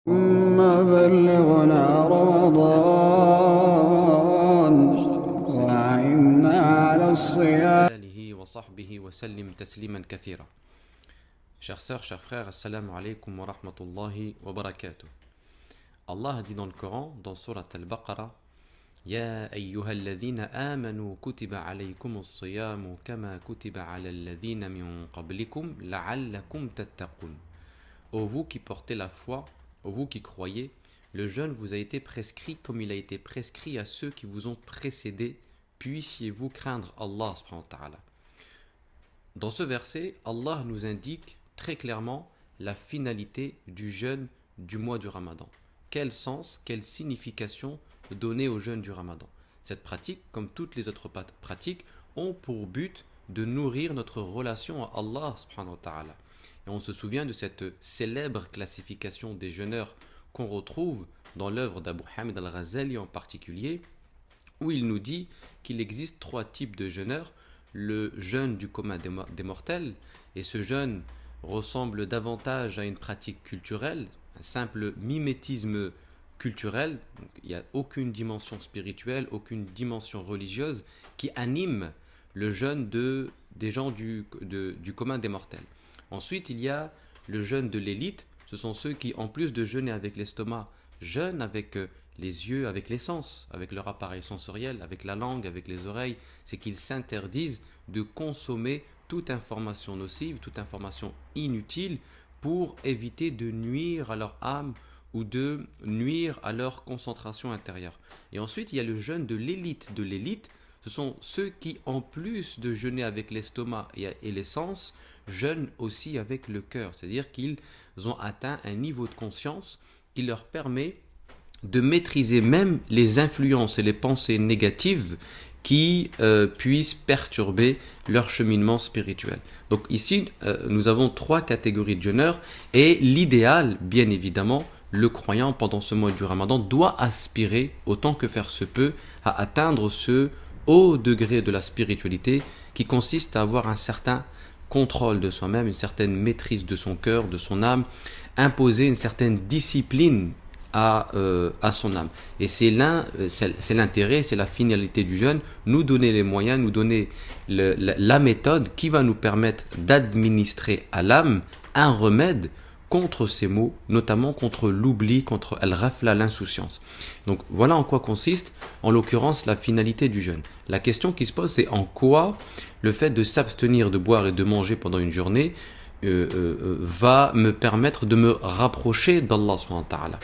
ثم بلغنا رمضان وأعنا على الصيام. آله وصحبه وسلم تسليما كثيرا. Chères sœurs, chers frères, assalamu alaikum wa rahmatullahi wa barakatuh. Allah dit dans le Coran, dans Surat Al-Baqarah, Ya ayyuhalladhina amanu kutiba alaykum as-siyamu kama kutiba ala alladhina min qablikum la'allakum tattaqun. Ô vous qui portez la foi, ô vous qui croyez, le jeûne vous a été prescrit comme il a été prescrit à ceux qui vous ont précédés, puissiez-vous craindre Allah subhanahu wa ta'ala. Dans ce verset, Allah nous indique très clairement la finalité du jeûne du mois du Ramadan. Quel sens, quelle signification donner au jeûne du Ramadan. Cette pratique, comme toutes les autres pratiques, ont pour but de nourrir notre relation à Allah subhanahu wa ta'ala. Et on se souvient de cette célèbre classification des jeûneurs qu'on retrouve dans l'œuvre d'Abu Hamid al-Ghazali en particulier, où il nous dit qu'il existe trois types de jeûneurs. Le jeûne du commun des mortels, et ce jeûne ressemble davantage à une pratique culturelle, un simple mimétisme culturel. Donc, il n'y a aucune dimension spirituelle, aucune dimension religieuse qui anime le jeûne des gens du commun des mortels. Ensuite, il y a le jeûne de l'élite. Ce sont ceux qui, en plus de jeûner avec l'estomac, jeûnent avec les yeux, avec les sens, avec leur appareil sensoriel, avec la langue, avec les oreilles. C'est qu'ils s'interdisent de consommer toute information nocive, toute information inutile, pour éviter de nuire à leur âme ou de nuire à leur concentration intérieure. Et ensuite, il y a le jeûne de l'élite. De l'élite, ce sont ceux qui, en plus de jeûner avec l'estomac et les sens, jeûnent aussi avec le cœur. C'est-à-dire qu'ils ont atteint un niveau de conscience qui leur permet de maîtriser même les influences et les pensées négatives qui puissent perturber leur cheminement spirituel. Donc ici, nous avons trois catégories de jeûneurs, et l'idéal, bien évidemment, le croyant pendant ce mois du Ramadan doit aspirer, autant que faire se peut, à atteindre ce haut degré de la spiritualité qui consiste à avoir un certain contrôle de soi-même, une certaine maîtrise de son cœur, de son âme, imposer une certaine discipline à son âme. Et c'est l'intérêt, c'est la finalité du jeûne, nous donner les moyens, nous donner la méthode qui va nous permettre d'administrer à l'âme un remède contre ces maux, notamment contre l'oubli, contre al-ghafla, l'insouciance. Donc voilà en quoi consiste, en l'occurrence, la finalité du jeûne. La question qui se pose, c'est en quoi le fait de s'abstenir de boire et de manger pendant une journée va me permettre de me rapprocher d'Allah subhanahu wa ta'ala.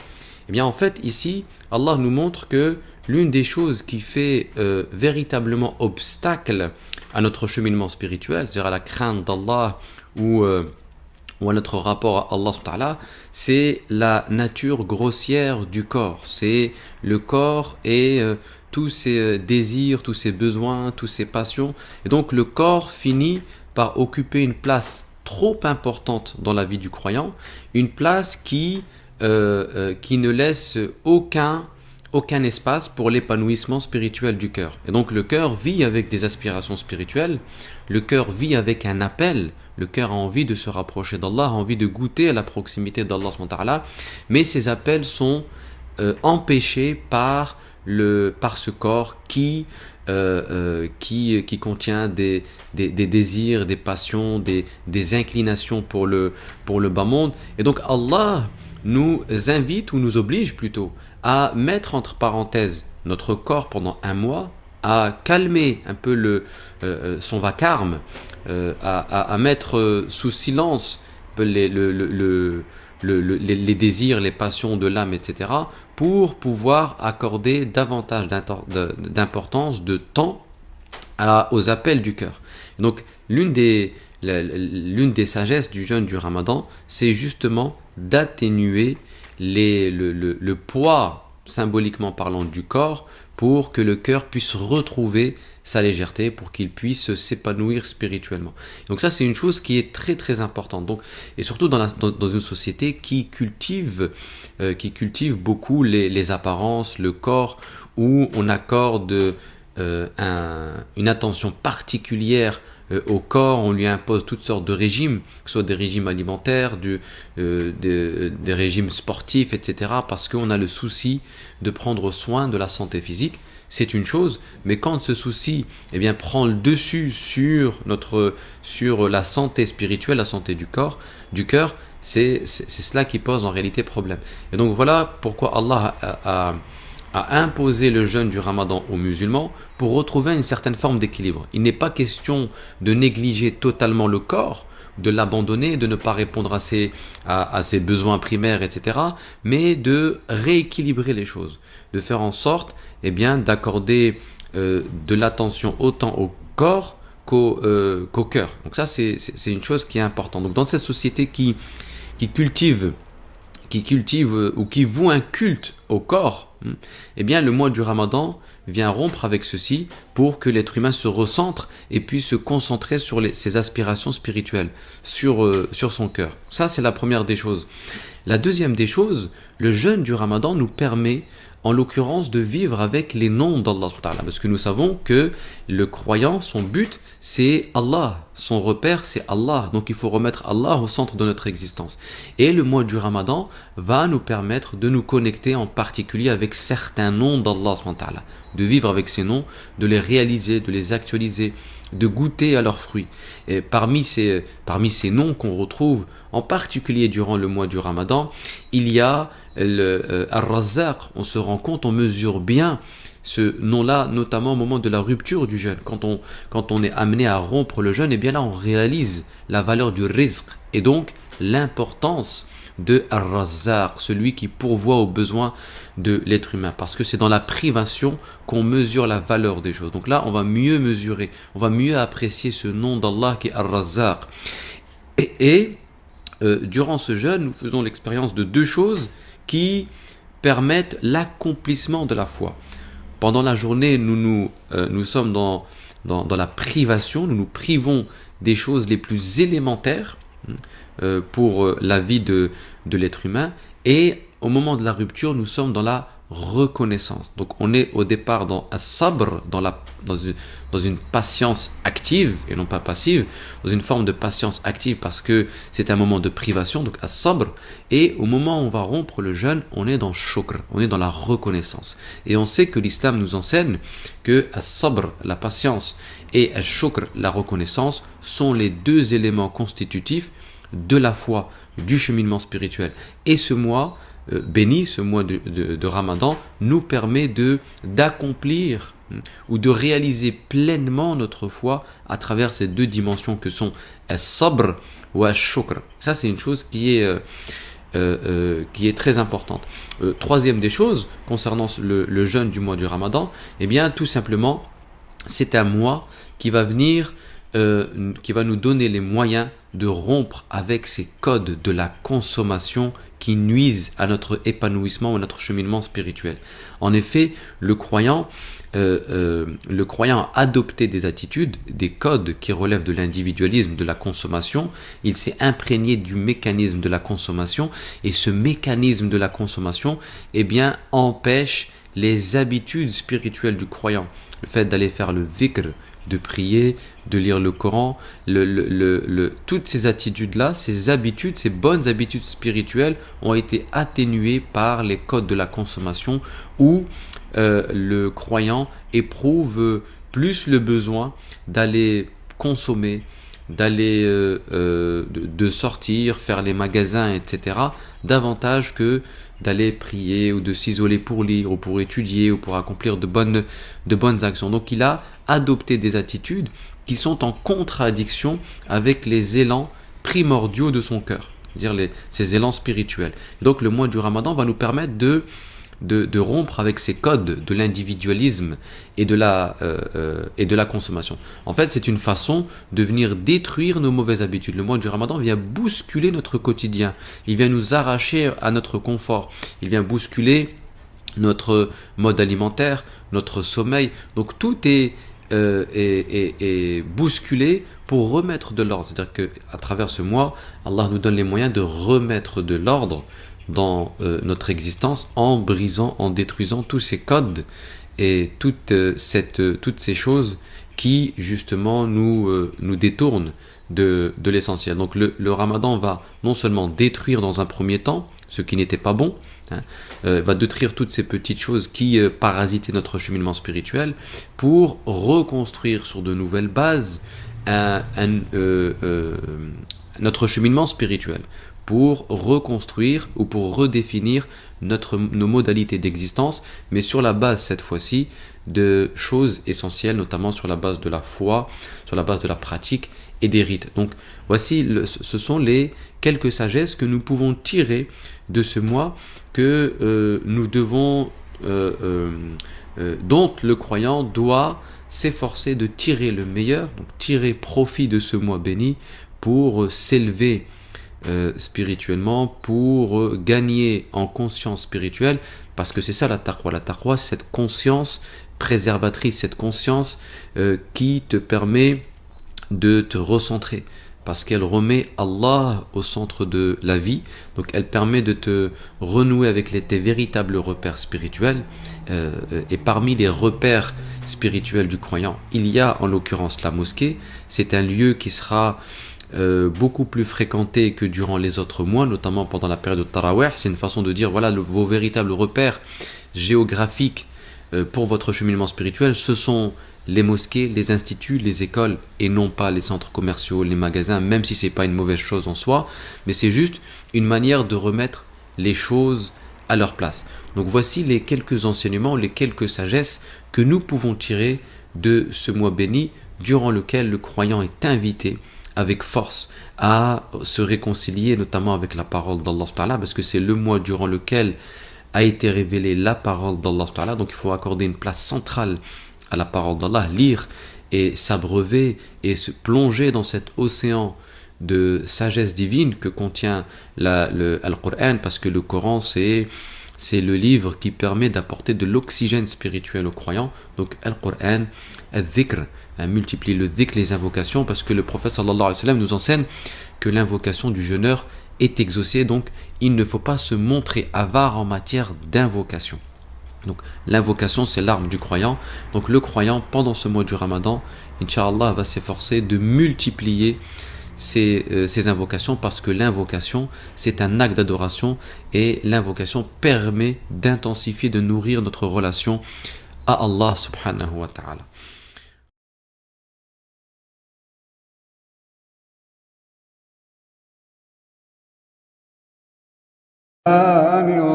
Eh bien en fait ici, Allah nous montre que l'une des choses qui fait véritablement obstacle à notre cheminement spirituel, c'est-à-dire à la crainte d'Allah ou à notre rapport à Allah subhanahu wa ta'ala, c'est la nature grossière du corps. C'est le corps et tous ses désirs, tous ses besoins, toutes ses passions. Et donc le corps finit par occuper une place trop importante dans la vie du croyant, une place qui ne laisse aucun espace pour l'épanouissement spirituel du cœur. Et donc le cœur vit avec des aspirations spirituelles, le cœur vit avec un appel, le cœur a envie de se rapprocher d'Allah, a envie de goûter à la proximité d'Allah subhanahu wa ta'ala, mais ces appels sont empêchés par ce corps qui contient des désirs, des passions, des inclinations pour le bas monde. Et donc Allah nous invite, ou nous oblige plutôt, à mettre entre parenthèses notre corps pendant un mois, à calmer un peu son vacarme, à mettre sous silence les désirs, les passions de l'âme, etc., pour pouvoir accorder davantage d'importance, de temps aux appels du cœur. Donc l'une des sagesses du jeûne du Ramadan, c'est justement d'atténuer le poids, symboliquement parlant, du corps, pour que le cœur puisse retrouver sa légèreté, pour qu'il puisse s'épanouir spirituellement. Donc ça, c'est une chose qui est très très importante. Donc, et surtout dans une société qui cultive beaucoup les apparences, le corps, où on accorde une attention particulière au corps, on lui impose toutes sortes de régimes, que ce soit des régimes alimentaires, des régimes sportifs, etc. Parce qu'on a le souci de prendre soin de la santé physique. C'est une chose, mais quand ce souci prend le dessus sur la santé spirituelle, la santé du cœur, c'est cela qui pose en réalité problème. Et donc voilà pourquoi Allah a imposé le jeûne du Ramadan aux musulmans pour retrouver une certaine forme d'équilibre. Il n'est pas question de négliger totalement le corps, de l'abandonner, de ne pas répondre à ses besoins primaires, etc., mais de rééquilibrer les choses, de faire en sorte d'accorder de l'attention autant au corps qu'au cœur. Donc ça, c'est une chose qui est importante. Donc dans cette société qui cultive ou qui voue un culte au corps, le mois du Ramadan vient rompre avec ceci pour que l'être humain se recentre et puisse se concentrer sur ses aspirations spirituelles, sur son cœur. Ça, c'est la première des choses. La deuxième des choses, le jeûne du Ramadan nous permet en l'occurrence de vivre avec les noms d'Allah, parce que nous savons que le croyant, son but, c'est Allah, son repère, c'est Allah, donc il faut remettre Allah au centre de notre existence. Et le mois du Ramadan va nous permettre de nous connecter en particulier avec certains noms d'Allah, de vivre avec ces noms, de les réaliser, de les actualiser, de goûter à leurs fruits. Et parmi ces noms qu'on retrouve, en particulier durant le mois du Ramadan, il y a le Ar-Razzaq. On se rend compte, on mesure bien ce nom-là, notamment au moment de la rupture du jeûne. Quand on est amené à rompre le jeûne, et bien là on réalise la valeur du rizq et donc l'importance de Ar-Razzaq, celui qui pourvoit aux besoins de l'être humain, parce que c'est dans la privation qu'on mesure la valeur des choses. Donc là on va mieux mesurer, on va mieux apprécier ce nom d'Allah qui est Ar-Razzaq. Et durant ce jeûne, nous faisons l'expérience de deux choses qui permettent l'accomplissement de la foi. Pendant la journée, nous sommes dans la privation, nous nous privons des choses les plus élémentaires pour la vie de l'être humain, et au moment de la rupture, nous sommes dans la reconnaissance. Donc on est au départ dans as-sabr, dans une patience active et non pas passive, dans une forme de patience active parce que c'est un moment de privation, donc as-sabr, et au moment où on va rompre le jeûne, on est dans shukr, on est dans la reconnaissance. Et on sait que l'islam nous enseigne que as-sabr, la patience, et as-shukr, la reconnaissance, sont les deux éléments constitutifs de la foi, du cheminement spirituel. Et ce mois béni, ce mois de Ramadan, nous permet d'accomplir ou de réaliser pleinement notre foi à travers ces deux dimensions que sont as-sabr ou as-shukr. Ça, c'est une chose qui est très importante. Troisième des choses, concernant le jeûne du mois du Ramadan, tout simplement, c'est un mois qui va venir, qui va nous donner les moyens de rompre avec ces codes de la consommation qui nuisent à notre épanouissement ou à notre cheminement spirituel. En effet, le croyant a adopté des attitudes, des codes qui relèvent de l'individualisme, de la consommation. Il s'est imprégné du mécanisme de la consommation, et ce mécanisme de la consommation empêche les habitudes spirituelles du croyant. Le fait d'aller faire le dhikr, de prier, de lire le Coran, toutes ces attitudes-là, ces habitudes, ces bonnes habitudes spirituelles ont été atténuées par les codes de la consommation où le croyant éprouve plus le besoin d'aller consommer, d'aller de sortir, faire les magasins, etc., davantage que d'aller prier ou de s'isoler pour lire ou pour étudier ou pour accomplir de bonnes actions. Donc il a adopté des attitudes qui sont en contradiction avec les élans primordiaux de son cœur, c'est-à-dire ces élans spirituels. Et donc le mois du Ramadan va nous permettre de rompre avec ces codes de l'individualisme et de la consommation. En fait, c'est une façon de venir détruire nos mauvaises habitudes. Le mois du Ramadan vient bousculer notre quotidien. Il vient nous arracher à notre confort. Il vient bousculer notre mode alimentaire, notre sommeil. Donc tout est bousculé pour remettre de l'ordre. C'est-à-dire qu'à travers ce mois, Allah nous donne les moyens de remettre de l'ordre dans notre existence en brisant, en détruisant tous ces codes et toutes ces choses qui justement nous détournent de l'essentiel. Donc le ramadan va non seulement détruire dans un premier temps ce qui n'était pas bon, va détruire toutes ces petites choses qui parasitaient notre cheminement spirituel, pour reconstruire sur de nouvelles bases notre cheminement spirituel, pour reconstruire ou pour redéfinir nos modalités d'existence, mais sur la base cette fois-ci de choses essentielles, notamment sur la base de la foi, sur la base de la pratique et des rites. Donc voici, ce sont les quelques sagesses que nous pouvons tirer de ce mois, que nous devons, dont le croyant doit s'efforcer de tirer le meilleur, donc tirer profit de ce mois béni pour s'élever spirituellement, pour gagner en conscience spirituelle, parce que c'est ça la taqwa. La taqwa, c'est cette conscience préservatrice, cette conscience qui te permet de te recentrer, parce qu'elle remet Allah au centre de la vie. Donc elle permet de te renouer avec tes véritables repères spirituels, et parmi les repères spirituels du croyant, il y a en l'occurrence la mosquée. C'est un lieu qui sera beaucoup plus fréquenté que durant les autres mois, notamment pendant la période de Tarawih. C'est une façon de dire, voilà, vos véritables repères géographiques pour votre cheminement spirituel, ce sont les mosquées, les instituts, les écoles, et non pas les centres commerciaux, les magasins, même si ce n'est pas une mauvaise chose en soi, mais c'est juste une manière de remettre les choses à leur place. Donc voici les quelques enseignements, les quelques sagesses que nous pouvons tirer de ce mois béni, durant lequel le croyant est invité avec force à se réconcilier, notamment avec la parole d'Allah, parce que c'est le mois durant lequel a été révélée la parole d'Allah. Donc il faut accorder une place centrale à la parole d'Allah, lire et s'abreuver et se plonger dans cet océan de sagesse divine que contient le Coran, parce que le Coran c'est le livre qui permet d'apporter de l'oxygène spirituel aux croyants. Donc Al-Qur'an, al-dhikr, multiplie le dhikr, les invocations, parce que le prophète sallallahu alayhi wa sallam nous enseigne que l'invocation du jeûneur est exaucée. Donc il ne faut pas se montrer avare en matière d'invocation. Donc l'invocation, c'est l'arme du croyant. Donc le croyant, pendant ce mois du Ramadan, Inch'Allah, va s'efforcer de multiplier ces invocations, parce que l'invocation, c'est un acte d'adoration, et l'invocation permet d'intensifier, de nourrir notre relation à Allah subhanahu wa ta'ala.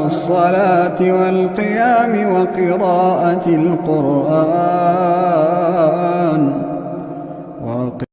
والصلاة والقيام وقراءة القرآن